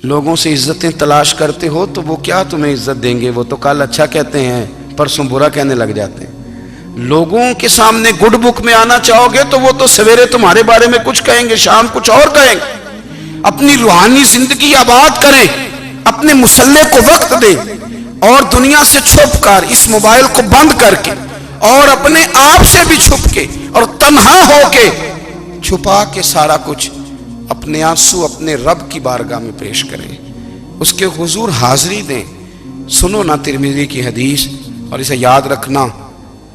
لوگوں سے عزتیں تلاش کرتے ہو تو وہ کیا تمہیں عزت دیں گے؟ وہ تو کل اچھا کہتے ہیں، پرسوں برا کہنے لگ جاتے ہیں۔ لوگوں کے سامنے گڈ بک میں آنا چاہو گے تو وہ تو سویرے تمہارے بارے میں کچھ کہیں گے، شام کچھ اور کہیں گے۔ اپنی روحانی زندگی آباد کریں، اپنے مسلح کو وقت دیں، اور دنیا سے چھپ کر، اس موبائل کو بند کر کے اور اپنے آپ سے بھی چھپ کے اور تنہا ہو کے چھپا کے سارا کچھ اپنے آنسو اپنے رب کی بارگاہ میں پیش کریں، اس کے حضور حاضری دیں۔ سنو نا ترمذی کی حدیث، اور اسے یاد رکھنا،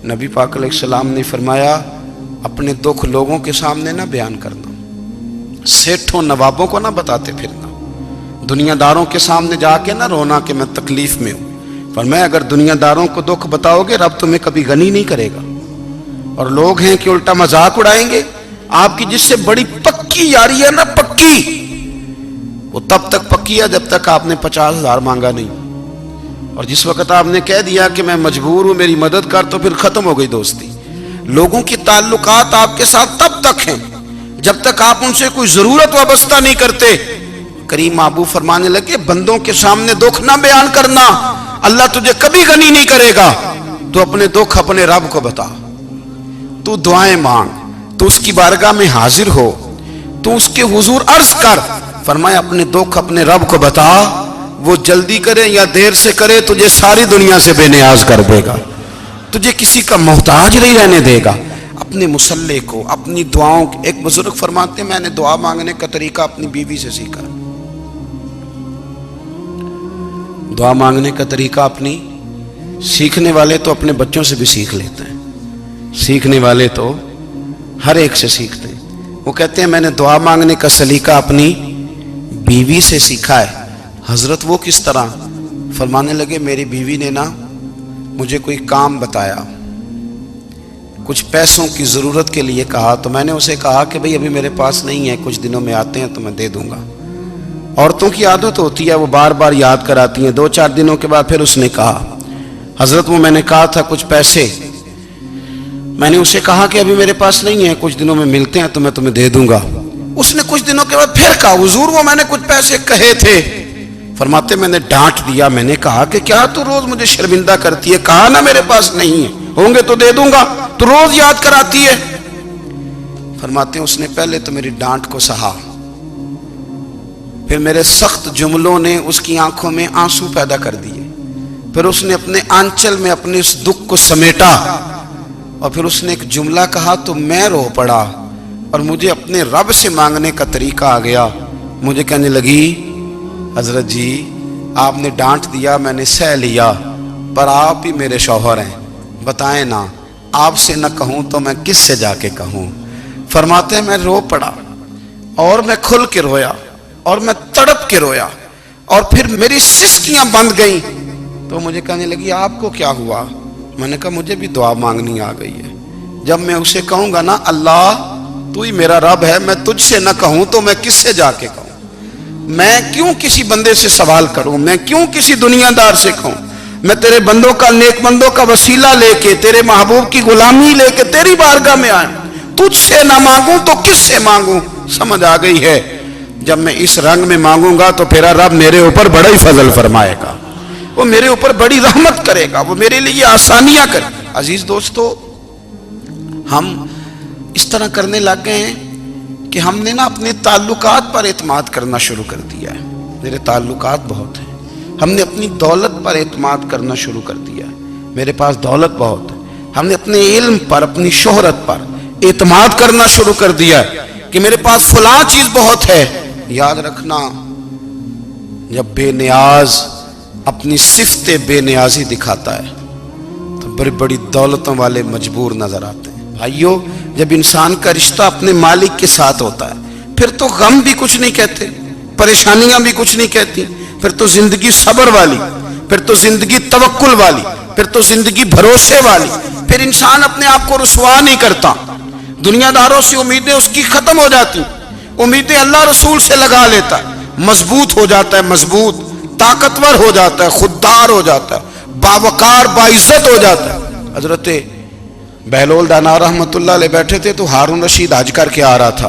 نبی پاک علیہ السلام نے فرمایا اپنے دکھ لوگوں کے سامنے نہ بیان کرنا، سیٹھوں نوابوں کو نہ بتاتے پھرنا، دنیا داروں کے سامنے جا کے نہ رونا کہ میں تکلیف میں ہوں۔ فرمایا اگر دنیا داروں کو دکھ بتاؤ گے رب تمہیں کبھی غنی نہیں کرے گا۔ اور لوگ ہیں کہ الٹا مذاق اڑائیں گے آپ کی، جس سے بڑی پکی یاری ہے نا، پکی، وہ تب تک پکی ہے جب تک آپ نے 50,000 مانگا نہیں، اور جس وقت آپ نے کہہ دیا کہ میں مجبور ہوں میری مدد کر، تو پھر ختم ہو گئی دوستی۔ لوگوں کی تعلقات آپ کے ساتھ تب تک ہیں جب تک آپ ان سے کوئی ضرورت وابستہ نہیں کرتے۔ کریم محبوب فرمانے لگے بندوں کے سامنے دکھ نہ بیان کرنا، اللہ تجھے کبھی غنی نہیں کرے گا۔ تو اپنے دکھ اپنے رب کو بتا، تو دعائیں مانگ، تو اس کی بارگاہ میں حاضر ہو، تو اس کے حضور عرض کر۔ فرمایا اپنے دکھ اپنے رب کو بتا، وہ جلدی کرے یا دیر سے کرے تجھے ساری دنیا سے بے نیاز کر دے گا، تجھے کسی کا محتاج نہیں رہنے دے گا۔ اپنے مسلح کو، اپنی دعاؤں، ایک بزرگ فرماتے ہیں میں نے دعا مانگنے کا طریقہ اپنی بیوی سے سیکھا، دعا مانگنے کا طریقہ اپنی، سیکھنے والے تو اپنے بچوں سے بھی سیکھ لیتے ہیں، سیکھنے والے تو ہر ایک سے سیکھتے ہیں۔ وہ کہتے ہیں میں نے دعا مانگنے کا سلیقہ اپنی بیوی سے سیکھا ہے۔ حضرت وہ کس طرح؟ فرمانے لگے میری بیوی نے نا مجھے کوئی کام بتایا، کچھ پیسوں کی ضرورت کے لیے کہا، تو میں نے اسے کہا کہ بھئی ابھی میرے پاس نہیں ہے، کچھ دنوں میں آتے ہیں تو میں دے دوں گا۔ عورتوں کی عادت ہوتی ہے وہ بار بار یاد کراتی ہیں، 2-4 دنوں کے بعد پھر اس نے کہا حضرت وہ میں نے کہا تھا کچھ پیسے، میں نے اسے کہا کہ ابھی میرے پاس نہیں ہے، کچھ دنوں میں ملتے ہیں تو میں تمہیں دے دوں گا۔ اس نے کچھ دنوں کے بعد پھر کہا حضور وہ میں نے کچھ پیسے کہے تھے۔ فرماتے میں نے ڈانٹ دیا، میں نے کہا کہ کیا تو روز مجھے شرمندہ کرتی ہے، کہا نا میرے پاس نہیں ہے، ہوں گے تو دے دوں گا، تو روز یاد کراتی ہے۔ فرماتے ہیں اس نے پہلے تو میری ڈانٹ کو سہا، پھر میرے سخت جملوں نے اس کی آنکھوں میں آنسو پیدا کر دیے، پھر اس نے اپنے آنچل میں اپنے اس دکھ کو سمیٹا، اور پھر اس نے ایک جملہ کہا تو میں رو پڑا، اور مجھے اپنے رب سے مانگنے کا طریقہ آ گیا۔ مجھے کہنے لگی حضرت جی آپ نے ڈانٹ دیا میں نے سہ لیا، پر آپ ہی میرے شوہر ہیں، بتائیں نا آپ سے نہ کہوں تو میں کس سے جا کے کہوں۔ فرماتے ہیں میں رو پڑا، اور میں کھل کے رویا، اور میں تڑپ کے رویا، اور پھر میری سسکیاں بند گئیں۔ تو مجھے کہنے لگی آپ کو کیا ہوا؟ میں نے کہا مجھے بھی دعا مانگنی آ گئی ہے، جب میں اسے کہوں گا نا اللہ تو ہی میرا رب ہے، میں تجھ سے نہ کہوں تو میں کس سے جا کے کہوں؟ میں کیوں کسی بندے سے سوال کروں؟ میں کیوں کسی دنیا دار سے کہوں؟ میں تیرے بندوں کا، نیک بندوں کا وسیلہ لے کے، تیرے محبوب کی غلامی لے کے تیری بارگاہ میں آیا، تجھ سے نہ مانگوں تو کس سے مانگوں؟ سمجھ آ گئی ہے؟ جب میں اس رنگ میں مانگوں گا تو پھر رب میرے اوپر بڑا ہی فضل فرمائے گا، وہ میرے اوپر بڑی رحمت کرے گا، وہ میرے لیے آسانیاں کرے گا۔ عزیز دوستو ہم اس طرح کرنے لگ گئے ہیں کہ ہم نے نا اپنے تعلقات پر اعتماد کرنا شروع کر دیا ہے۔ میرے تعلقات بہت ہیں، ہم نے اپنی دولت پر اعتماد کرنا شروع کر دیا ہے، میرے پاس دولت بہت ہے۔ ہم نے اپنے علم پر، اپنی شہرت پر اعتماد کرنا شروع کر دیا ہے کہ میرے پاس فلاں چیز بہت ہے۔ یاد رکھنا جب بے نیاز اپنی صفت بے نیازی دکھاتا ہے تو بڑی بڑی دولتوں والے مجبور نظر آتے ہیں۔ بھائیو جب انسان کا رشتہ اپنے مالک کے ساتھ ہوتا ہے پھر تو غم بھی کچھ نہیں کہتے، پریشانیاں بھی کچھ نہیں کہتی، پھر تو زندگی صبر والی، پھر تو زندگی توکل والی، پھر تو زندگی بھروسے والی، پھر انسان اپنے آپ کو رسوا نہیں کرتا۔ دنیا داروں سے امیدیں اس کی ختم ہو جاتی، امیدیں اللہ رسول سے لگا لیتا ہے، مضبوط ہو جاتا ہے، مضبوط، طاقتور ہو جاتا ہے، خوددار ہو جاتا ہے، باوقار باعزت ہو جاتا ہے۔ حضرت بہلول دانا رحمت اللہ علیہ بیٹھے تھے تو ہارون رشید حج کر کے آ رہا تھا،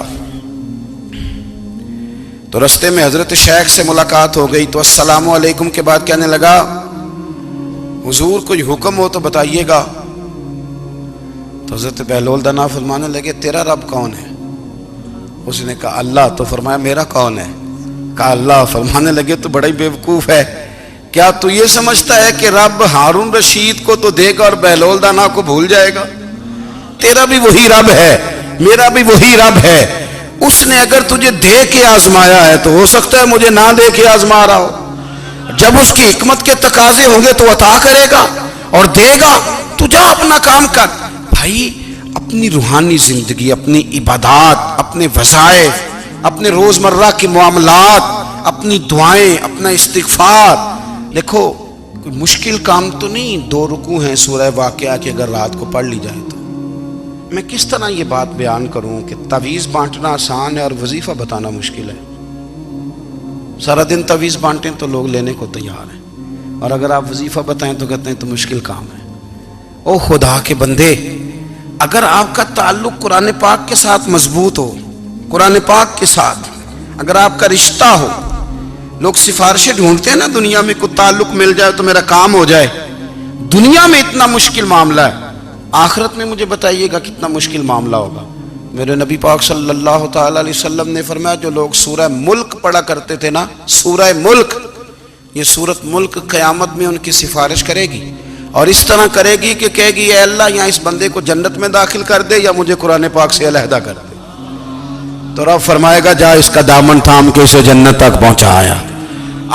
تو رستے میں حضرت شیخ سے ملاقات ہو گئی تو السلام علیکم کے بعد کہنے لگا حضور کوئی حکم ہو تو بتائیے گا. تو حضرت بہلول دانا فرمانے لگے تیرا رب کون ہے؟ اس نے کہا اللہ. تو فرمایا میرا کون ہے؟ کہا اللہ. فرمانے لگے تو بڑا ہی بیوقوف ہے، کیا تو یہ سمجھتا ہے کہ رب ہارون رشید کو تو دے گا اور بہلول دانا کو بھول جائے گا؟ تیرا بھی وہی رب ہے، میرا بھی وہی رب ہے. اس نے اگر تجھے دے کے آزمایا ہے تو ہو سکتا ہے مجھے نہ دے کے آزما رہا ہو. جب اس کی حکمت کے تقاضے ہوں گے تو عطا کرے گا اور دے گا. تو جا اپنا کام کر. بھائی اپنی روحانی زندگی، اپنی عبادات، اپنے وظائف، اپنے روزمرہ کے معاملات، اپنی دعائیں، اپنا استغفار. دیکھو کوئی مشکل کام تو نہیں 2 رکوع ہیں سورہ واقعہ کہ اگر رات کو پڑھ لی جائے تو. میں کس طرح یہ بات بیان کروں کہ تعویذ بانٹنا آسان ہے اور وظیفہ بتانا مشکل ہے. سارا دن تعویذ بانٹیں تو لوگ لینے کو تیار ہیں، اور اگر آپ وظیفہ بتائیں تو کہتے ہیں تو مشکل کام ہے. او خدا کے بندے، اگر آپ کا تعلق قرآن پاک کے ساتھ مضبوط ہو، قرآن پاک کے ساتھ اگر آپ کا رشتہ ہو، لوگ سفارشیں ڈھونڈتے ہیں نا دنیا میں، کوئی تعلق مل جائے تو میرا کام ہو جائے. دنیا میں اتنا مشکل معاملہ ہے، آخرت میں مجھے بتائیے گا کتنا مشکل معاملہ ہوگا. میرے نبی پاک صلی اللہ تعالی علیہ وسلم نے فرمایا جو لوگ سورہ ملک پڑھا کرتے تھے نا، سورہ ملک، یہ سورت ملک قیامت میں ان کی سفارش کرے گی، اور اس طرح کرے گی کہ کہے گی اے اللہ یہاں اس بندے کو جنت میں داخل کر دے یا مجھے قرآن پاک سے علیحدہ کر دے. تو رب فرمائے گا جا اس کا دامن تھام کے اسے جنت تک پہنچایا.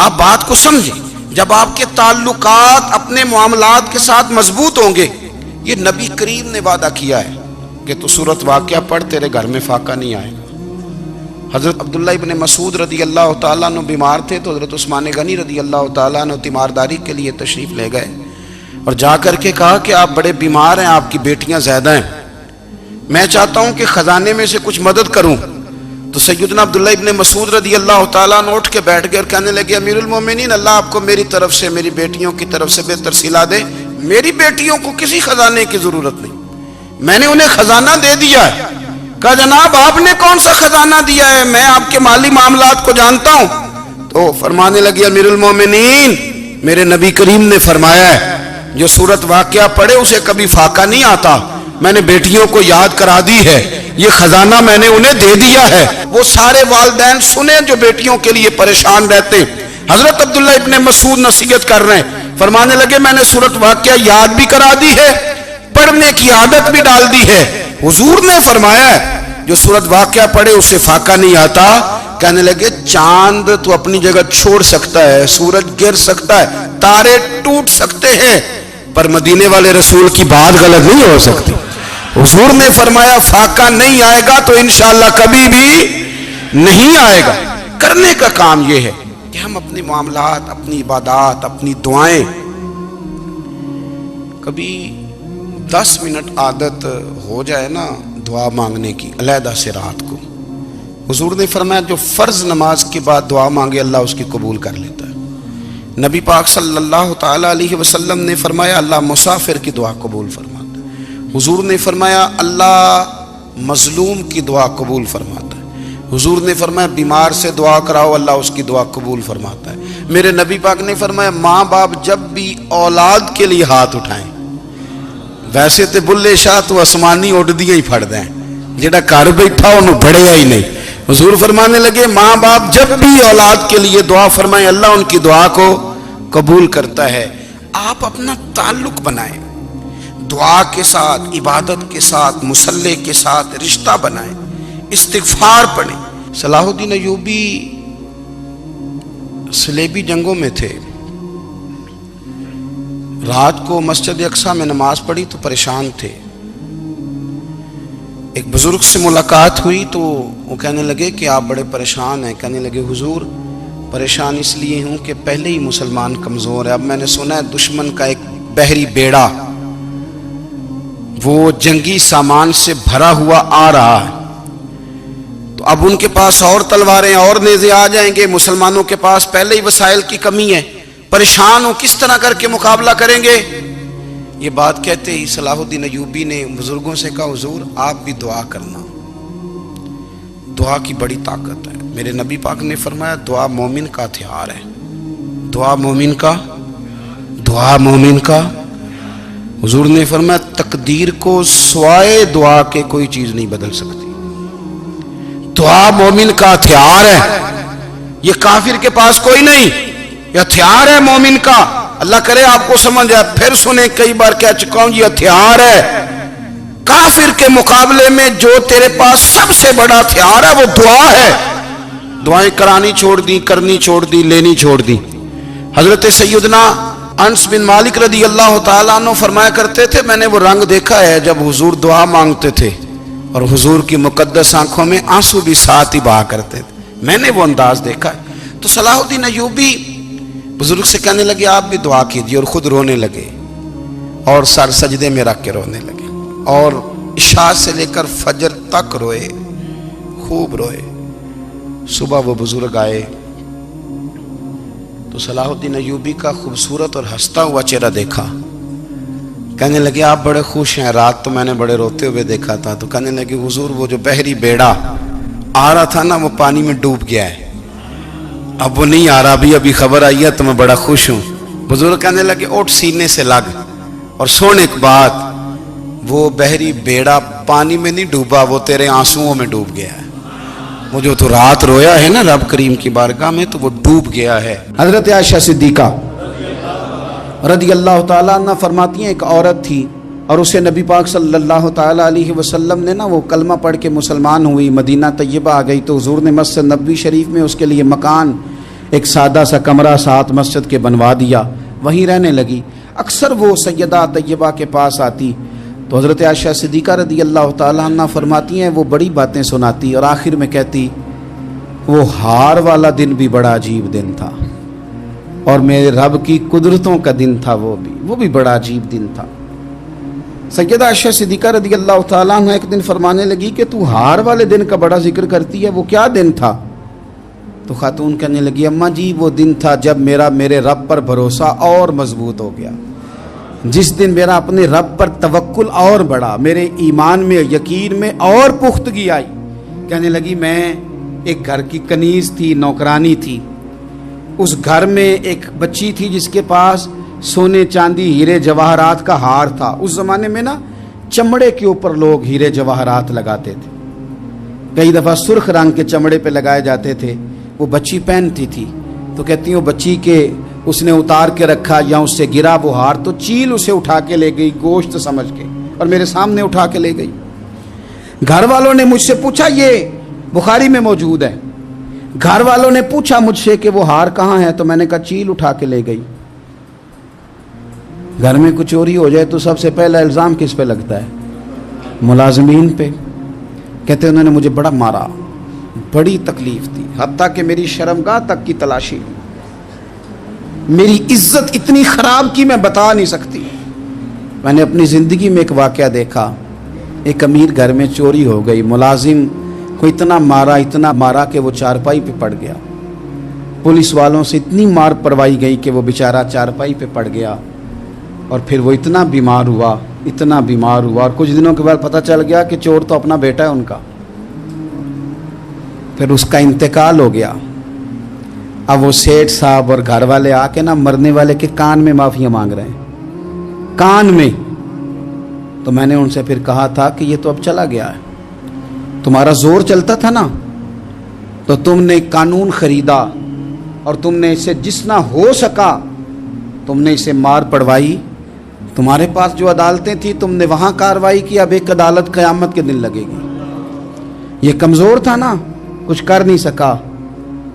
آپ بات کو سمجھیں، جب آپ کے تعلقات اپنے معاملات کے ساتھ مضبوط ہوں گے، یہ نبی کریم نے وعدہ کیا ہے کہ تو سورت واقعہ پڑھ تیرے گھر میں فاقہ نہیں آئے گا. حضرت عبداللہ ابن مسعود رضی اللہ تعالیٰ عنہ بیمار تھے تو حضرت عثمان غنی رضی اللہ تعالیٰ عنہ تیمارداری کے لیے تشریف لے گئے اور جا کر کے کہا کہ آپ بڑے بیمار ہیں، آپ کی بیٹیاں زیادہ ہیں، میں چاہتا ہوں کہ خزانے میں سے کچھ مدد کروں. تو سیدنا عبداللہ ابن مسعود رضی اللہ تعالیٰ عنہ اٹھ کے بیٹھ گئے اور کہنے لگے امیر المومنین، اللہ آپ کو میری طرف سے، میری بیٹیوں کی طرف سے بہتر صلہ دے. میری بیٹیوں کو کسی خزانے کی ضرورت نہیں، میں نے انہیں خزانہ دے دیا ہے. کہا جناب آپ نے کون سا خزانہ دیا ہے، میں آپ کے مالی معاملات کو جانتا ہوں. تو فرمانے لگے امیر المومنین، میرے نبی کریم نے فرمایا ہے جو سورت واقعہ پڑھے اسے کبھی فاقہ نہیں آتا. میں نے بیٹیوں کو یاد کرا دی ہے، یہ خزانہ میں نے انہیں دے دیا ہے. وہ سارے والدین سنیں جو بیٹیوں کے لیے پریشان رہتے. حضرت عبداللہ ابن مسعود نصیحت کر رہے ہیں، فرمانے لگے میں نے سورت واقعہ یاد بھی کرا دی ہے، پڑھنے کی عادت بھی ڈال دی ہے. حضور نے فرمایا ہے جو سورت واقعہ پڑھے اسے فاقہ نہیں آتا. کہنے لگے چاند تو اپنی جگہ چھوڑ سکتا ہے، سورج گر سکتا ہے، تارے ٹوٹ سکتے ہیں، پر مدینے والے رسول کی بات غلط نہیں ہو سکتی. حضور نے فرمایا فاقہ نہیں آئے گا تو انشاءاللہ کبھی بھی نہیں آئے گا. کرنے کا کام یہ ہے کہ ہم اپنے معاملات، اپنی عبادات، اپنی دعائیں، کبھی 10 منٹ عادت ہو جائے نا دعا مانگنے کی علیحدہ سے رات کو. حضور نے فرمایا جو فرض نماز کے بعد دعا مانگے اللہ اس کی قبول کر لیتا ہے. نبی پاک صلی اللہ تعالی علیہ وسلم نے فرمایا اللہ مسافر کی دعا قبول فرماتا ہے. حضور نے فرمایا اللہ مظلوم کی دعا قبول فرماتا ہے. حضور نے فرمایا بیمار سے دعا کراؤ اللہ اس کی دعا قبول فرماتا ہے. میرے نبی پاک نے فرمایا ماں باپ جب بھی اولاد کے لیے ہاتھ اٹھائیں، ویسے تے بلے شاہ تو آسمانی اڈ دیا ہی پھڑ دیں، جڑا گھر بیٹھا انہوں بڑھیا ہی نہیں. حضور فرمانے لگے ماں باپ جب بھی اولاد کے لیے دعا فرمائیں اللہ ان کی دعا کو قبول کرتا ہے. آپ اپنا تعلق بنائیں دعا کے ساتھ، عبادت کے ساتھ، مصلی کے ساتھ رشتہ بنائیں، استغفار پڑھیں. صلاح الدین ایوبی صلیبی جنگوں میں تھے، رات کو مسجد اقصیٰ میں نماز پڑھی تو پریشان تھے. ایک بزرگ سے ملاقات ہوئی تو وہ کہنے لگے کہ آپ بڑے پریشان ہیں. کہنے لگے حضور پریشان اس لیے ہوں کہ پہلے ہی مسلمان کمزور ہے، اب میں نے سنا ہے دشمن کا ایک بحری بیڑا وہ جنگی سامان سے بھرا ہوا آ رہا ہے، تو اب ان کے پاس اور تلواریں اور نیزے آ جائیں گے، مسلمانوں کے پاس پہلے ہی وسائل کی کمی ہے، پریشان ہوں کس طرح کر کے مقابلہ کریں گے. یہ بات کہتے ہی صلاح الدین ایوبی نے بزرگوں سے کہا حضور آپ بھی دعا کرنا، دعا کی بڑی طاقت ہے. میرے نبی پاک نے فرمایا دعا مومن کا ہتھیار ہے، دعا مومن کا، دعا مومن کا۔ حضور نے فرمایا تقدیر کو سوائے دعا کے کوئی چیز نہیں بدل سکتی، دعا مومن کا ہتھیار ہے، یہ کافر کے پاس کوئی نہیں، یہ ہتھیار ہے مومن کا۔ اللہ کرے آپ کو سمجھ آئے، پھر سنیں، کئی بار کہہ چکا ہوں یہ ہتھیار ہے۔ کافر کے مقابلے میں جو تیرے پاس سب سے بڑا ہتھیار ہے وہ دعا ہے۔ دعائیں کرانی چھوڑ دی، کرنی چھوڑ دی، لینی چھوڑ دی۔ حضرت سیدنا انس بن مالک رضی اللہ تعالیٰ عنہ فرمایا کرتے تھے، میں نے وہ رنگ دیکھا ہے جب حضور دعا مانگتے تھے اور حضور کی مقدس آنکھوں میں آنسو بھی ساتھ ہی بہا کرتے تھے، میں نے وہ انداز دیکھا ہے۔ تو صلاح الدین ایوبی بزرگ سے کہنے لگے آپ بھی دعا کیجیے، اور خود رونے لگے اور سر سجدے میں رکھ کے رونے لگے، اور عشاء سے لے کر فجر تک روئے، خوب روئے۔ صبح وہ بزرگ آئے تو صلاح الدین ایوبی کا خوبصورت اور ہنستا ہوا چہرہ دیکھا، کہنے لگے آپ بڑے خوش ہیں، رات تو میں نے بڑے روتے ہوئے دیکھا تھا۔ تو کہنے لگے حضور وہ جو بحری بیڑا آ رہا تھا نا وہ پانی میں ڈوب گیا ہے، اب وہ نہیں آ رہا، ابھی خبر آئی ہے تو میں بڑا خوش ہوں۔ بزرگ کہنے لگے اٹھ سینے سے لگ اور سن ایک بات، وہ بحری بیڑا پانی میں نہیں ڈوبا، وہ تیرے آنسوؤں میں ڈوب گیا ہے۔ وہ جو تو رات رویا ہے نا رب کریم کی بارگاہ میں تو وہ ڈوب گیا ہے۔ حضرت عائشہ صدیقہ رضی اللہ تعالیٰ عنہ فرماتی ہیں ایک عورت تھی اور اسے نبی پاک صلی اللہ تعالیٰ علیہ وسلم نے نا وہ کلمہ پڑھ کے مسلمان ہوئی، مدینہ طیبہ آ گئی تو حضور نے مسجد نبوی شریف میں اس کے لیے مکان، ایک سادہ سا کمرہ ساتھ مسجد کے بنوا دیا، وہیں رہنے لگی۔ اکثر وہ سیدہ طیبہ کے پاس آتی تو حضرت عائشہ صدیقہ رضی اللہ تعالیٰ عنہ فرماتی ہیں وہ بڑی باتیں سناتی اور آخر میں کہتی وہ ہار والا دن بھی بڑا عجیب دن تھا اور میرے رب کی قدرتوں کا دن تھا، وہ بھی بڑا عجیب دن تھا۔ سیدہ عائشہ صدیقہ رضی اللہ تعالیٰ عنہ ایک دن فرمانے لگی کہ تو ہار والے دن کا بڑا ذکر کرتی ہے، وہ کیا دن تھا؟ تو خاتون کہنے لگی اماں جی وہ دن تھا جب میرے رب پر بھروسہ اور مضبوط ہو گیا، جس دن میرا اپنے رب پر توکل اور بڑھا، میرے ایمان میں یقین میں اور پختگی آئی۔ کہنے لگی میں ایک گھر کی کنیز تھی، نوکرانی تھی، اس گھر میں ایک بچی تھی جس کے پاس سونے چاندی ہیرے جواہرات کا ہار تھا۔ اس زمانے میں نا چمڑے کے اوپر لوگ ہیرے جواہرات لگاتے تھے، کئی دفعہ سرخ رنگ کے چمڑے پہ لگائے جاتے تھے، وہ بچی پہنتی تھی۔ تو کہتی ہیں وہ بچی کے اس نے اتار کے رکھا یا اس سے گرا وہ ہار تو چیل اسے اٹھا کے لے گئی گوشت سمجھ کے اور میرے سامنے اٹھا کے لے گئی۔ گھر والوں نے مجھ سے پوچھا، یہ بخاری میں موجود ہے، گھر والوں نے پوچھا مجھ سے کہ وہ ہار کہاں ہے تو میں نے کہا چیل اٹھا کے لے گئی۔ گھر میں کچھ چوری ہو جائے تو سب سے پہلا الزام کس پہ لگتا ہے؟ ملازمین پہ۔ کہتے انہوں نے مجھے بڑا مارا، بڑی تکلیف تھی، حتیٰ کہ میری شرمگاہ تک کی تلاشی، میری عزت اتنی خراب کی میں بتا نہیں سکتی۔ میں نے اپنی زندگی میں ایک واقعہ دیکھا، ایک امیر گھر میں چوری ہو گئی، ملازم کو اتنا مارا کہ وہ چارپائی پہ پڑ گیا، پولیس والوں سے اتنی مار پڑوائی گئی کہ وہ بیچارہ چارپائی پہ پڑ گیا، اور پھر وہ اتنا بیمار ہوا اور کچھ دنوں کے بعد پتہ چل گیا کہ چور تو اپنا بیٹا ہے ان کا، پھر اس کا انتقال ہو گیا۔ اب وہ سیٹھ صاحب اور گھر والے آ کے نا مرنے والے کے کان میں معافیاں مانگ رہے ہیں، کان میں۔ تو میں نے ان سے پھر کہا تھا کہ یہ تو اب چلا گیا ہے، تمہارا زور چلتا تھا نا تو تم نے قانون خریدا اور تم نے اسے جتنا ہو سکا تم نے اسے مار پڑوائی، تمہارے پاس جو عدالتیں تھیں تم نے وہاں کارروائی کی، اب ایک عدالت قیامت کے دن لگے گی۔ یہ کمزور تھا نا، کچھ کر نہیں سکا۔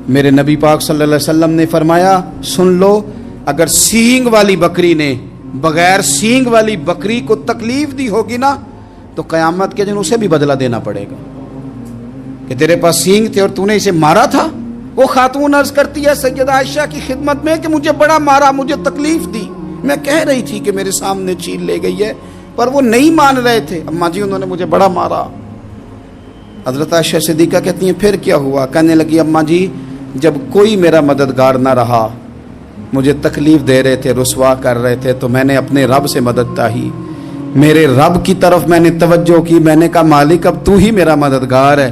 میرے نبی پاک صلی اللہ علیہ وسلم نے فرمایا سن لو، اگر سینگ والی بکری نے بغیر سینگ والی بکری کو تکلیف دی ہوگی نا تو قیامت کے دن اسے بھی بدلہ دینا پڑے گا کہ تیرے پاس سینگ تھے اور تو نے اسے مارا تھا۔ وہ خاتون عرض کرتی ہے سیدہ عائشہ کی خدمت میں کہ مجھے بڑا مارا، مجھے تکلیف دی، میں کہہ رہی تھی کہ میرے سامنے چیل لے گئی ہے پر وہ نہیں مان رہے تھے، اماں جی انہوں نے مجھے بڑا مارا۔ حضرت عائشہ صدیقہ کہتی ہیں پھر کیا ہوا؟ کہنے لگی اماں جی جب کوئی میرا مددگار نہ رہا، مجھے تکلیف دے رہے تھے، رسوا کر رہے تھے، تو میں نے اپنے رب سے مدد چاہی، میرے رب کی طرف میں نے توجہ کی، میں نے کہا مالک اب تو ہی میرا مددگار ہے،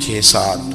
6-7,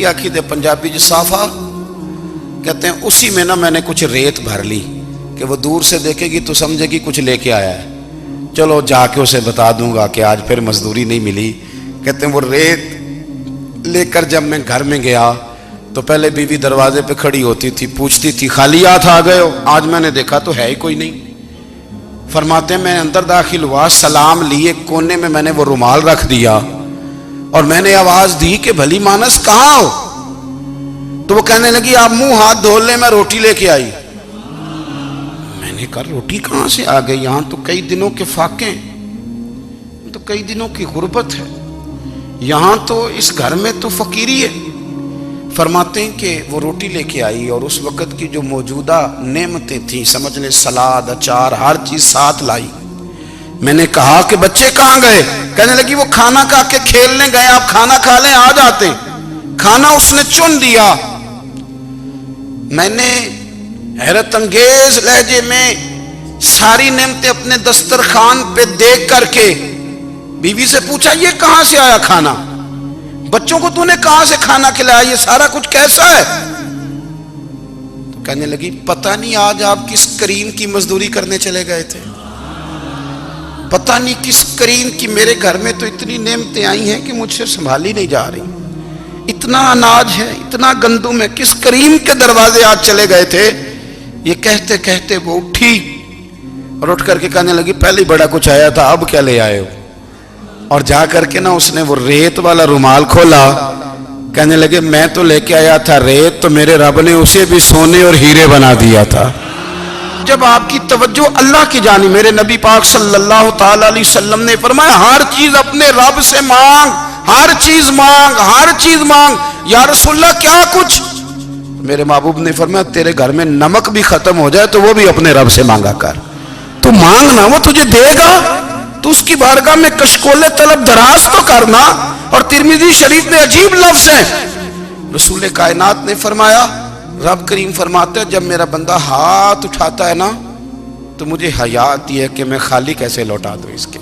پکی آخی دے پنجابی جو صافا کہتے ہیں اسی میں نا میں نے کچھ ریت بھر لی کہ وہ دور سے دیکھے گی تو سمجھے گی کچھ لے کے آیا ہے، چلو جا کے اسے بتا دوں گا کہ آج پھر مزدوری نہیں ملی۔ کہتے ہیں وہ ریت لے کر جب میں گھر میں گیا تو پہلے بیوی دروازے پہ کھڑی ہوتی تھی، پوچھتی تھی خالی ہاتھ آ گئے ہو؟ آج میں نے دیکھا تو ہے ہی کوئی نہیں۔ فرماتے ہیں میں اندر داخل ہوا، سلام لیے، کونے میں میں نے وہ رومال رکھ دیا اور میں نے آواز دی کہ بھلی مانس کہاں ہو؟ تو وہ کہنے لگی آپ منہ ہاتھ دھو لیں، میں روٹی لے کے آئی۔ میں نے کہا روٹی کہاں سے آ گئی؟ یہاں تو کئی دنوں کے فاقے، تو کئی دنوں کی غربت ہے، یہاں تو اس گھر میں تو فقیری ہے۔ فرماتے ہیں کہ وہ روٹی لے کے آئی اور اس وقت کی جو موجودہ نعمتیں تھیں، سمجھ لیں سلاد، اچار، ہر چیز ساتھ لائی۔ میں نے کہا کہ بچے کہاں گئے؟ کہنے لگی وہ کھانا کھا کے کھیلنے گئے، آپ کھانا کھا لیں آ جاتے۔ کھانا اس نے چن دیا۔ میں نے حیرت انگیز لہجے میں ساری نعمتیں اپنے دسترخوان پہ دیکھ کر کے بیوی سے پوچھا یہ کہاں سے آیا کھانا؟ بچوں کو تو نے کہاں سے کھانا کھلایا؟ یہ سارا کچھ کیسا ہے؟ تو کہنے لگی پتہ نہیں آج آپ کس کریم کی مزدوری کرنے چلے گئے تھے، پتہ نہیں کس کریم کی، میرے گھر میں تو اتنی نعمتیں آئی ہیں کہ مجھ سے سنبھالی نہیں جا رہی، اتنا اناج ہے، اتنا گندم ہے، کس کریم کے دروازے آج چلے گئے تھے؟ یہ کہتے کہتے وہ اٹھی اور اٹھ کر کے کہنے لگی پہلے بڑا کچھ آیا تھا، اب کیا لے آئے ہو؟ اور جا کر کے نا اس نے وہ ریت والا رومال کھولا، کہنے لگے میں تو لے کے آیا تھا ریت، تو میرے رب نے اسے بھی سونے اور ہیرے بنا دیا تھا۔ جب آپ کی توجہ اللہ کی جانب، میرے نبی پاک صلی اللہ تعالی علیہ وسلم نے فرمایا ہر چیز اپنے رب سے مانگ، ہر چیز مانگ، ہر چیز مانگ۔ یا رسول اللہ کیا کچھ؟ میرے محبوب نے فرمایا تیرے گھر میں نمک بھی ختم ہو جائے تو وہ بھی اپنے رب سے مانگا کر، تو مانگنا وہ تجھے دے گا، تو اس کی بارگاہ میں کشکول طلب دراز تو کرنا۔ اور ترمذی شریف میں عجیب لفظ ہے، رسول کائنات نے فرمایا، رب کریم فرماتا ہے جب میرا بندہ ہاتھ اٹھاتا ہے نا تو مجھے حیا آتی ہے کہ میں خالی کیسے لوٹا دوں اس کے۔